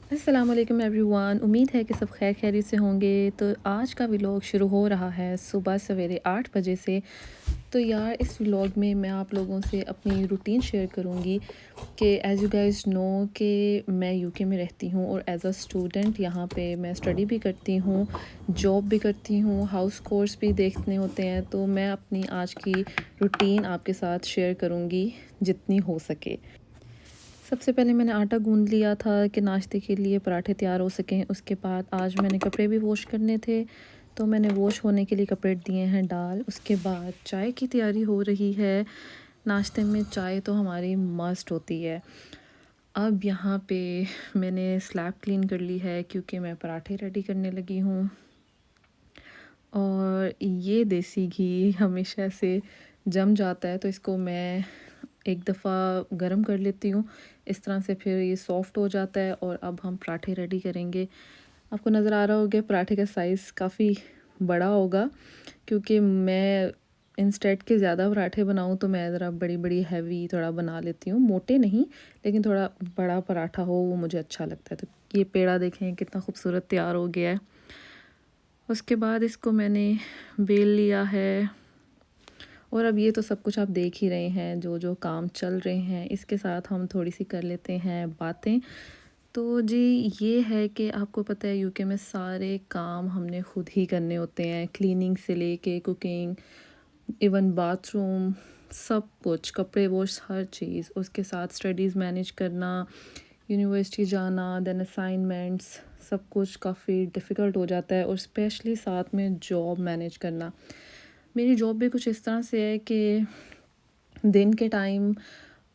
अस्सलाम वालेकुम एवरीवन। उम्मीद है कि सब खैर खैरियत से होंगे। तो आज का व्लॉग शुरू हो रहा है सुबह सवेरे 8 बजे से। तो यार इस व्लॉग में मैं आप लोगों से अपनी रूटीन शेयर करूँगी कि एज़ यू गाइस नो कि मैं यूके में रहती हूँ और एज़ अ स्टूडेंट यहाँ पे मैं स्टडी भी करती हूँ, जॉब भी करती हूँ, हाउस कोर्स भी देखने होते हैं। तो मैं अपनी आज की रूटीन आपके साथ शेयर करूँगी जितनी हो सके। सबसे पहले मैंने आटा गूँध लिया था कि नाश्ते के लिए पराठे तैयार हो सकें। उसके बाद आज मैंने कपड़े भी वॉश करने थे, तो मैंने वॉश होने के लिए कपड़े दिए हैं डाल। उसके बाद चाय की तैयारी हो रही है। नाश्ते में चाय तो हमारी मस्ट होती है। अब यहाँ पे मैंने स्लैब क्लीन कर ली है क्योंकि मैं पराठे रेडी करने लगी हूँ। और ये देसी घी हमेशा से जम जाता है, तो इसको मैं एक दफ़ा गरम कर लेती हूँ। इस तरह से फिर ये सॉफ़्ट हो जाता है और अब हम पराठे रेडी करेंगे। आपको नज़र आ रहा होगा पराठे का साइज़ काफ़ी बड़ा होगा, क्योंकि मैं इंस्टेड के ज़्यादा पराठे बनाऊँ तो मैं ज़रा बड़ी-बड़ी हेवी थोड़ा बना लेती हूँ। मोटे नहीं, लेकिन थोड़ा बड़ा पराठा हो वो मुझे अच्छा लगता है। तो ये पेड़ा देखें कितना खूबसूरत तैयार हो गया है। उसके बाद इसको मैंने बेल लिया है और अब ये तो सब कुछ आप देख ही रहे हैं, जो जो काम चल रहे हैं। इसके साथ हम थोड़ी सी कर लेते हैं बातें। तो जी ये है कि आपको पता है यूके में सारे काम हमने खुद ही करने होते हैं, क्लीनिंग से लेके कुकिंग, इवन बाथरूम, सब कुछ, कपड़े वॉश, हर चीज़। उसके साथ स्टडीज़ मैनेज करना, यूनिवर्सिटी जाना, देन असाइनमेंट्स, सब कुछ काफ़ी डिफ़िकल्ट हो जाता है और स्पेशली साथ में जॉब मैनेज करना। मेरी जॉब भी कुछ इस तरह से है कि दिन के टाइम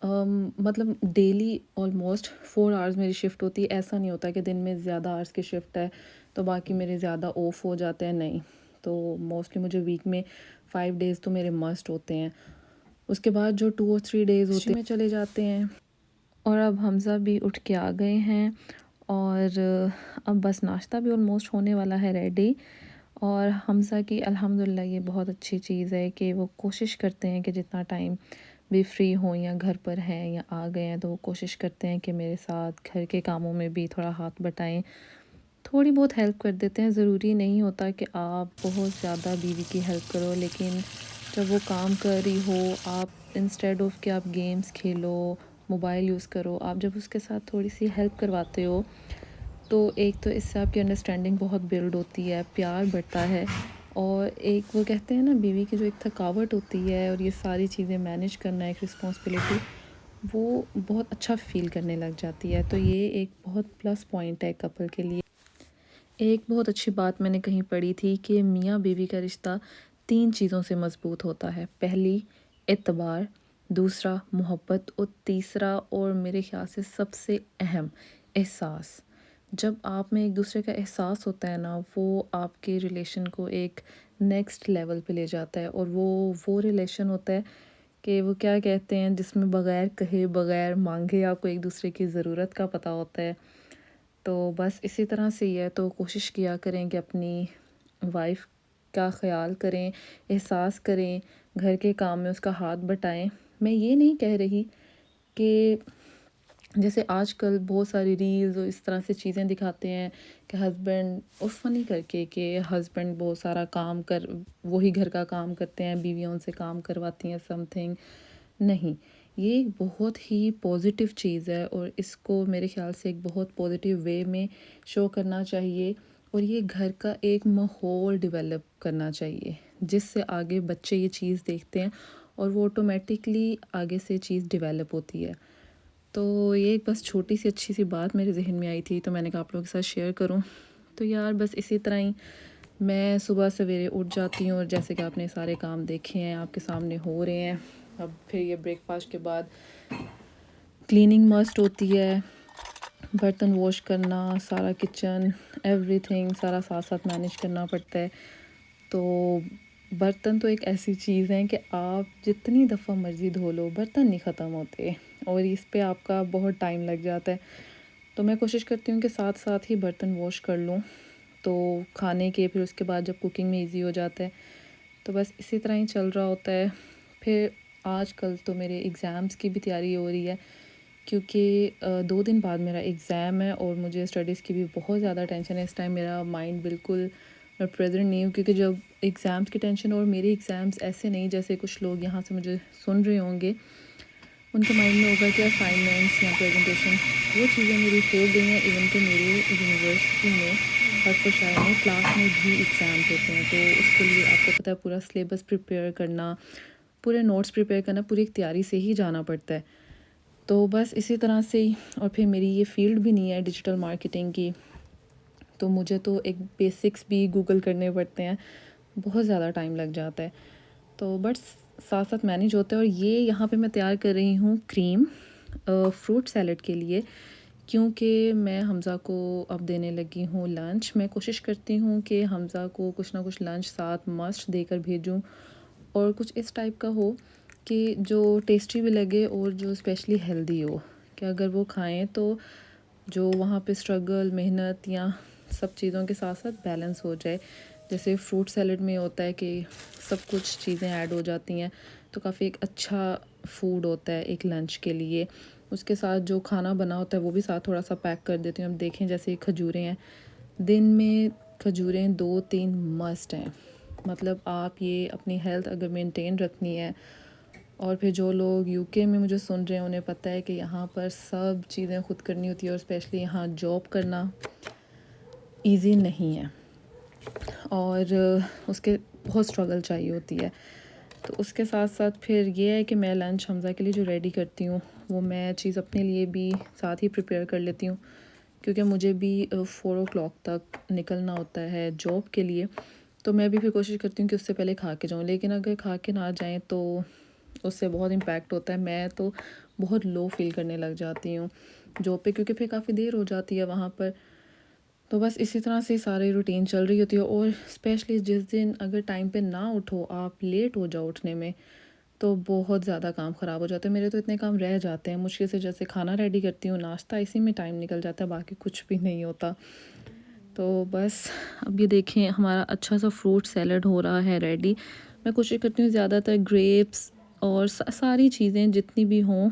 मतलब डेली ऑलमोस्ट 4 आवर्स मेरी शिफ्ट होती है। ऐसा नहीं होता कि दिन में ज़्यादा आवर्स की शिफ्ट है तो बाकी मेरे ज़्यादा ऑफ हो जाते हैं, नहीं। तो मोस्टली मुझे वीक में 5 डेज़ तो मेरे मस्ट होते हैं। उसके बाद जो 2 और 3 डेज़ होते में चले जाते हैं। और अब हमज़ा भी उठ के आ गए हैं और अब बस नाश्ता भी ऑलमोस्ट होने वाला है रेडी। और हमज़ा की अल्हम्दुलिल्लाह ये बहुत अच्छी चीज़ है कि वो कोशिश करते हैं कि जितना टाइम भी फ्री हों या घर पर हैं या आ गए हैं तो वो कोशिश करते हैं कि मेरे साथ घर के कामों में भी थोड़ा हाथ बटाएं, थोड़ी बहुत हेल्प कर देते हैं। ज़रूरी नहीं होता कि आप बहुत ज़्यादा बीवी की हेल्प करो, लेकिन जब वो काम कर रही हो, आप इंस्टेड ऑफ कि आप गेम्स खेलो, मोबाइल यूज़ करो, आप जब उसके साथ थोड़ी सी हेल्प करवाते हो तो एक तो इससे आपकी अंडरस्टैंडिंग बहुत बिल्ड होती है, प्यार बढ़ता है। और एक वो कहते हैं ना, बीवी की जो एक थकावट होती है और ये सारी चीज़ें मैनेज करना, एक रिस्पॉन्सिबिलिटी, वो बहुत अच्छा फ़ील करने लग जाती है। तो ये एक बहुत प्लस पॉइंट है कपल के लिए। एक बहुत अच्छी बात मैंने कहीं पढ़ी थी कि मियाँ बीवी का रिश्ता 3 चीज़ों से मज़बूत होता है। पहली एतबार, दूसरा मोहब्बत और तीसरा और मेरे ख़्याल से सबसे अहम एहसास। जब आप में एक दूसरे का एहसास होता है ना, वो आपके रिलेशन को एक नेक्स्ट लेवल पे ले जाता है। और वो रिलेशन होता है कि वो क्या कहते हैं, जिसमें बग़ैर कहे बग़ैर मांगे आपको एक दूसरे की ज़रूरत का पता होता है। तो बस इसी तरह से ही है। तो कोशिश किया करें कि अपनी वाइफ़ का ख़्याल करें, एहसास करें, घर के काम में उसका हाथ बटाएं। मैं ये नहीं कह रही कि जैसे आजकल बहुत सारी रील्स और इस तरह से चीज़ें दिखाते हैं कि हस्बैंड और फ़नी करके कि हस्बैंड बहुत सारा काम कर, वही घर का काम करते हैं, बीवियाँ उनसे काम करवाती हैं समथिंग। नहीं, ये एक बहुत ही पॉजिटिव चीज़ है और इसको मेरे ख़्याल से एक बहुत पॉजिटिव वे में शो करना चाहिए। और ये घर का एक माहौल डेवलप करना चाहिए, जिससे आगे बच्चे ये चीज़ देखते हैं और वो ऑटोमेटिकली आगे से चीज़ डेवलप होती है। तो ये एक बस छोटी सी अच्छी सी बात मेरे ज़हन में आई थी, तो मैंने कहा आप लोगों के साथ शेयर करूं। तो यार बस इसी तरह ही मैं सुबह सवेरे उठ जाती हूँ और जैसे कि आपने सारे काम देखे हैं, आपके सामने हो रहे हैं। अब फिर ये ब्रेकफास्ट के बाद क्लीनिंग मस्ट होती है, बर्तन वॉश करना, सारा किचन, एवरीथिंग सारा साथ साथ मैनेज करना पड़ता है। तो बर्तन तो एक ऐसी चीज़ है कि आप जितनी दफ़ा मर्ज़ी धो लो बर्तन नहीं ख़त्म होते और इस पे आपका बहुत टाइम लग जाता है। तो मैं कोशिश करती हूँ कि साथ साथ ही बर्तन वॉश कर लूँ, तो खाने के फिर उसके बाद जब कुकिंग में इजी हो जाता है। तो बस इसी तरह ही चल रहा होता है। फिर आजकल तो मेरे एग्ज़ाम्स की भी तैयारी हो रही है क्योंकि 2 दिन बाद मेरा एग्ज़ाम है और मुझे स्टडीज़ की भी बहुत ज़्यादा टेंशन है। इस टाइम मेरा माइंड बिल्कुल मैं प्रेज़ेंट नहीं हूँ, क्योंकि जब एग्ज़ाम्स की टेंशन और मेरे एग्ज़ाम्स ऐसे नहीं जैसे कुछ लोग यहाँ से मुझे सुन रहे होंगे, उनके माइंड में होगा कि असाइनमेंट्स या प्रेजेंटेशन, वो चीज़ें मेरी हो गई हैं। इवन कि मेरे यूनिवर्सिटी में हर्टफोर्डशायर में क्लास में भी एग्ज़ाम्स होते हैं, तो उसके लिए आपको पता है पूरा सिलेबस प्रिपेयर करना, पूरे नोट्स प्रिपेयर करना, पूरी एक तैयारी से ही जाना पड़ता है। तो बस इसी तरह से ही, और फिर मेरी ये फ़ील्ड भी नहीं है डिजिटल मार्केटिंग की, तो मुझे तो एक बेसिक्स भी गूगल करने पड़ते हैं, बहुत ज़्यादा टाइम लग जाता है। तो बट साथ साथ मैनेज होता है। और ये यहाँ पे मैं तैयार कर रही हूँ क्रीम फ्रूट सैलेड के लिए, क्योंकि मैं हमज़ा को अब देने लगी हूँ लंच। मैं कोशिश करती हूँ कि हमज़ा को कुछ ना कुछ लंच साथ मस्ट देकर भेजूँ, और कुछ इस टाइप का हो कि जो टेस्टी भी लगे और जो स्पेशली हेल्दी हो, कि अगर वो खाएं तो जो वहाँ पे स्ट्रगल, मेहनत या सब चीज़ों के साथ साथ बैलेंस हो जाए। जैसे फ्रूट सैलेड में होता है कि सब कुछ चीज़ें ऐड हो जाती हैं, तो काफ़ी एक अच्छा फूड होता है एक लंच के लिए। उसके साथ जो खाना बना होता है वो भी साथ थोड़ा सा पैक कर देती हूँ। अब देखें जैसे खजूरें हैं, दिन में खजूरें 2-3 मस्ट हैं। मतलब आप ये अपनी हेल्थ अगर मेंटेन रखनी है, और फिर जो लोग यूके में मुझे सुन रहे हैं उन्हें पता है कि यहाँ पर सब चीज़ें खुद करनी होती है, और स्पेशली यहाँ जॉब करना इजी नहीं है, और उसके बहुत स्ट्रगल चाहिए होती है। तो उसके साथ साथ फिर ये है कि मैं लंच हमज़ा के लिए जो रेडी करती हूँ, वो मैं चीज़ अपने लिए भी साथ ही प्रिपेयर कर लेती हूँ, क्योंकि मुझे भी 4 o'clock तक निकलना होता है जॉब के लिए। तो मैं भी फिर कोशिश करती हूँ कि उससे पहले खा के जाऊँ, लेकिन अगर खा के ना जाएँ तो उससे बहुत इम्पैक्ट होता है। मैं तो बहुत लो फील करने लग जाती हूँ जॉब पे, क्योंकि फिर काफ़ी देर हो जाती है वहाँ पर। तो बस इसी तरह से सारी रूटीन चल रही होती है। और स्पेशली जिस दिन अगर टाइम पे ना उठो, आप लेट हो जाओ उठने में, तो बहुत ज़्यादा काम ख़राब हो जाता है। मेरे तो इतने काम रह जाते हैं मुश्किल से, जैसे खाना रेडी करती हूँ, नाश्ता, इसी में टाइम निकल जाता है, बाकी कुछ भी नहीं होता। तो बस अब ये देखें हमारा अच्छा सा फ्रूट सैलड हो रहा है रेडी। मैं कोशिश करती हूँ ज़्यादातर ग्रेप्स और सारी चीज़ें जितनी भी हों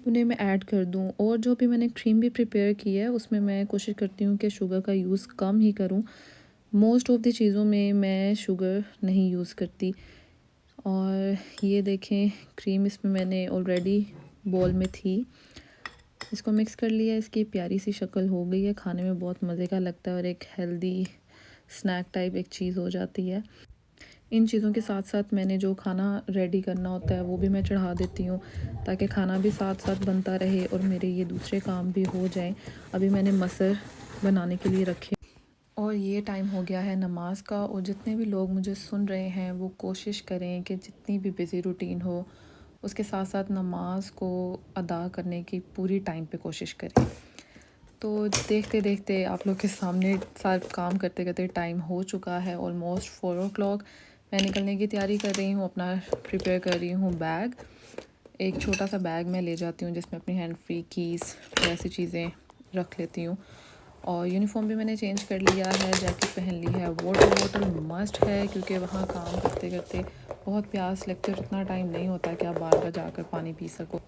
उन्हें मैं ऐड कर दूँ। और जो भी मैंने क्रीम भी प्रिपेयर की है उसमें मैं कोशिश करती हूँ कि शुगर का यूज़ कम ही करूँ। मोस्ट ऑफ़ द चीज़ों में मैं शुगर नहीं यूज़ करती। और ये देखें क्रीम इसमें मैंने ऑलरेडी बॉल में थी, इसको मिक्स कर लिया। इसकी प्यारी सी शक्ल हो गई है, खाने में बहुत मज़े का लगता है और एक हेल्दी स्नैक टाइप एक चीज़ हो जाती है। इन चीज़ों के साथ साथ मैंने जो खाना रेडी करना होता है वो भी मैं चढ़ा देती हूँ, ताकि खाना भी साथ साथ बनता रहे और मेरे ये दूसरे काम भी हो जाएं। अभी मैंने मसर बनाने के लिए रखे, और ये टाइम हो गया है नमाज का। और जितने भी लोग मुझे सुन रहे हैं वो कोशिश करें कि जितनी भी बिज़ी रूटीन हो उसके साथ साथ नमाज को अदा करने की पूरी टाइम पे कोशिश करें। तो देखते देखते आप लोग के सामने सारा काम करते करते टाइम हो चुका है ऑलमोस्ट 4 o'clock। मैं निकलने की तैयारी कर रही हूँ, अपना प्रिपेयर कर रही हूँ बैग। एक छोटा सा बैग मैं ले जाती हूँ जिसमें अपनी हैंड फ्री कीज़ ऐसी चीज़ें रख लेती हूँ। और यूनिफॉर्म भी मैंने चेंज कर लिया है, जैकेट पहन ली है। वाटर मस्ट है, क्योंकि वहाँ काम करते करते बहुत प्यास लगती है और इतना टाइम नहीं होता कि आप बार बार जाकर पानी पी सको।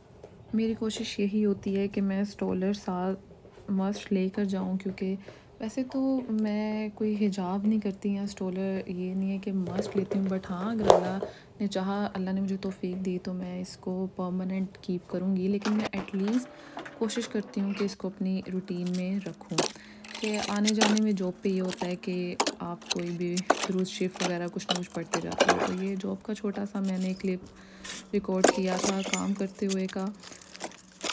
मेरी कोशिश यही होती है कि मैं स्टॉलर साथ मस्ट लेकर जाऊं, क्योंकि वैसे तो मैं कोई हिजाब नहीं करती या स्टॉलर ये नहीं है कि मस्ट लेती हूँ, बट हाँ अगर अल्लाह ने चाहा, अल्लाह ने मुझे तौफीक दी तो मैं इसको परमानेंट कीप करूँगी। लेकिन मैं एटलीस्ट कोशिश करती हूँ कि इसको अपनी रूटीन में रखूँ, कि आने जाने में जॉब पे ये होता है कि आप कोई भी रोज़ शिफ्ट वगैरह कुछ ना कुछ पढ़ते जाते हो। तो ये जॉब का छोटा सा मैंने क्लिप रिकॉर्ड किया था काम करते हुए का।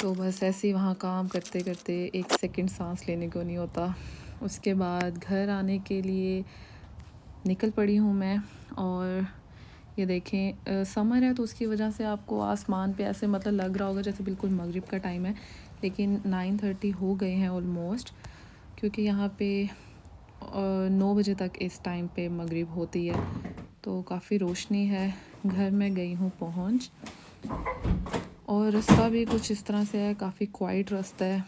तो बस ऐसे ही वहाँ काम करते करते एक सेकंड सांस लेने को नहीं होता। उसके बाद घर आने के लिए निकल पड़ी हूँ मैं। और ये देखें समर है तो उसकी वजह से आपको आसमान पे ऐसे मतलब लग रहा होगा जैसे बिल्कुल मगरिब का टाइम है, लेकिन 9:30 हो गए हैं ऑलमोस्ट, क्योंकि यहाँ पे 9 बजे तक इस टाइम पे मगरिब होती है, तो काफ़ी रोशनी है। घर में गई हूँ पहुँच, और रास्ता भी कुछ इस तरह से है, काफ़ी क्वाइट रास्ता है।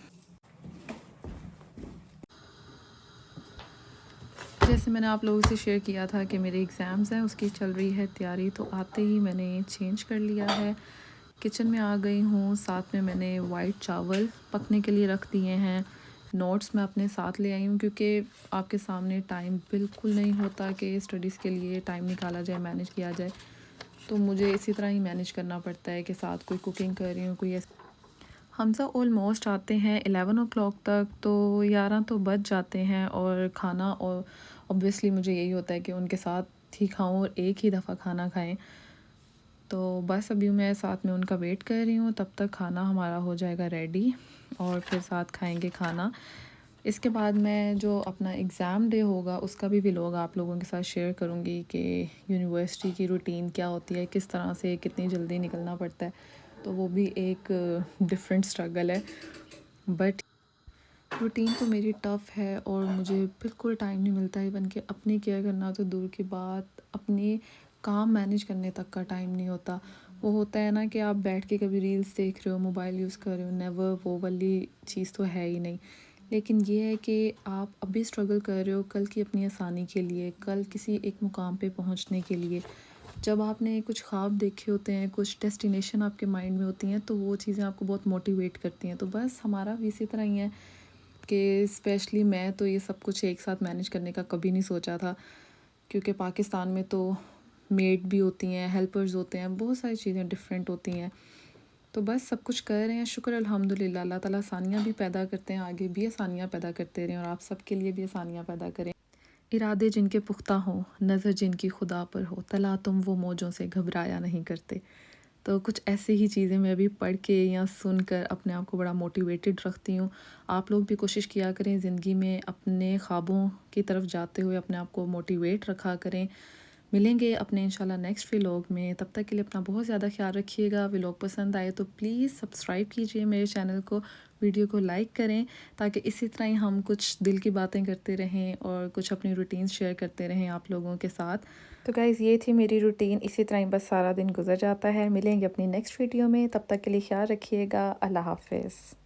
जैसे मैंने आप लोगों से शेयर किया था कि मेरे एग्ज़ाम्स हैं, उसकी चल रही है तैयारी, तो आते ही मैंने चेंज कर लिया है किचन में आ गई हूँ, साथ में मैंने वाइट चावल पकने के लिए रख दिए हैं। नोट्स मैं अपने साथ ले आई हूँ क्योंकि आपके सामने टाइम बिल्कुल नहीं होता कि स्टडीज़ के लिए टाइम निकाला जाए, मैनेज किया जाए। तो मुझे इसी तरह ही मैनेज करना पड़ता है कि साथ कोई कुकिंग कर रही हूँ, कोई हमज़ा ऑलमोस्ट आते हैं 11 ओ क्लॉक तक, तो 11 तो बज जाते हैं और खाना और ऑब्वियसली मुझे यही होता है कि उनके साथ ही खाऊं और एक ही दफ़ा खाना खाएं। तो बस अभी मैं साथ में उनका वेट कर रही हूँ, तब तक खाना हमारा हो जाएगा रेडी और फिर साथ खाएंगे खाना। इसके बाद मैं जो अपना एग्ज़ाम डे होगा उसका भी व्लॉग आप लोगों के साथ शेयर करूँगी कि यूनिवर्सिटी की रूटीन क्या होती है, किस तरह से कितनी जल्दी निकलना पड़ता है। तो वो भी एक डिफरेंट स्ट्रगल है, बट रूटीन तो मेरी टफ़ है और मुझे बिल्कुल टाइम नहीं मिलता। इवन कि अपनी केयर करना तो दूर की बात, अपने काम मैनेज करने तक का टाइम नहीं होता। वो होता है ना कि आप बैठ के कभी रील्स देख रहे हो, मोबाइल यूज़ कर रहे हो, नेवर वो वाली चीज़ तो है ही नहीं। लेकिन ये है कि आप अभी स्ट्रगल कर रहे हो कल की अपनी आसानी के लिए, कल किसी एक मुकाम पे पहुंचने के लिए। जब आपने कुछ ख्वाब देखे होते हैं, कुछ डेस्टिनेशन आपके माइंड में होती हैं, तो वो चीज़ें आपको बहुत मोटिवेट करती हैं। तो बस हमारा भी इसी तरह ही है कि स्पेशली मैं तो ये सब कुछ एक साथ मैनेज करने का कभी नहीं सोचा था, क्योंकि पाकिस्तान में तो मेड भी होती हैं, हेल्पर्स होते हैं, बहुत सारी चीज़ें डिफरेंट होती हैं। तो बस सब कुछ कर रहे हैं, शुक्र अल्हम्दुलिल्लाह। अल्लाह ताला आसानियाँ भी पैदा करते हैं, आगे भी आसानियाँ पैदा करते रहें और आप सब के लिए भी आसानियाँ पैदा करें। इरादे जिनके पुख्ता हों, नज़र जिनकी खुदा पर हो, तला तुम वो मौजों से घबराया नहीं करते। तो कुछ ऐसे ही चीज़ें मैं अभी पढ़ के या सुनकर अपने आप को बड़ा मोटिवेटेड रखती हूँ। आप लोग भी कोशिश किया करें ज़िंदगी में अपने ख्वाबों की तरफ जाते हुए अपने आप को मोटिवेट रखा करें। मिलेंगे अपने इंशाल्लाह नेक्स्ट व्लॉग में, तब तक के लिए अपना बहुत ज़्यादा ख्याल रखिएगा। व्लॉग पसंद आए तो प्लीज़ सब्सक्राइब कीजिए मेरे चैनल को, वीडियो को लाइक करें, ताकि इसी तरह ही हम कुछ दिल की बातें करते रहें और कुछ अपनी रूटीन शेयर करते रहें आप लोगों के साथ। तो गाइज़ ये थी मेरी रूटीन, इसी तरह ही बस सारा दिन गुजर जाता है। मिलेंगे अपनी नेक्स्ट वीडियो में, तब तक के लिए ख्याल रखिएगा। अल्लाह हाफ़िज़।